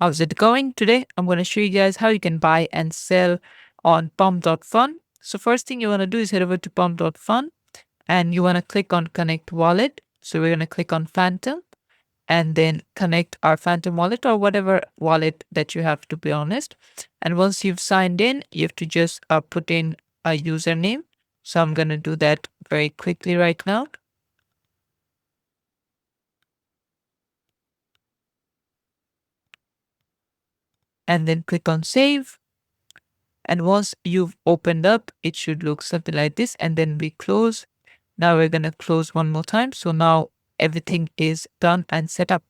How's it going? Today, I'm going to show you guys how you can buy and sell on Pump.fun. So first thing you want to do is head over to Pump.fun and you want to click on Connect Wallet. So we're going to click on Phantom and then connect our Phantom wallet or whatever wallet that you have, to be honest. And once you've signed in, you have to just put in a username. So I'm going to do that very quickly right now. And then click on Save. And once you've opened up, it should look something like this. And then we close. Now we're going to close one more time. So now everything is done and set up.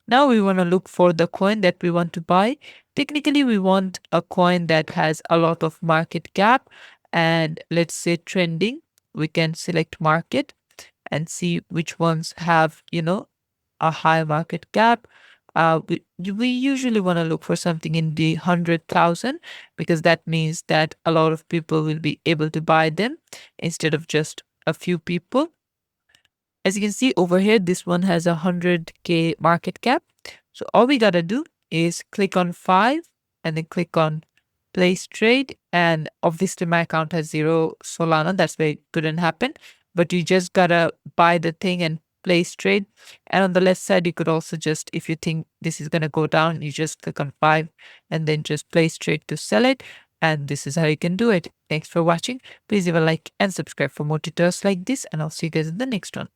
Now we want to look for the coin that we want to buy. Technically, we want a coin that has a lot of market cap and let's say trending. We can select market and see which ones have, a high market cap. We usually want to look for something in the 100,000 because that means that a lot of people will be able to buy them instead of just a few people. As you can see over here, this one has 100K market cap. So all we gotta do is click on 5 and then click on place trade. And obviously my account has 0 Solana. That's why it couldn't happen. But you just gotta buy the thing and place trade. And on the left side, you could also just, if you think this is gonna go down, you just click on 5 and then just place trade to sell it. And this is how you can do it. Thanks for watching. Please leave a like and subscribe for more tutorials like this. And I'll see you guys in the next one.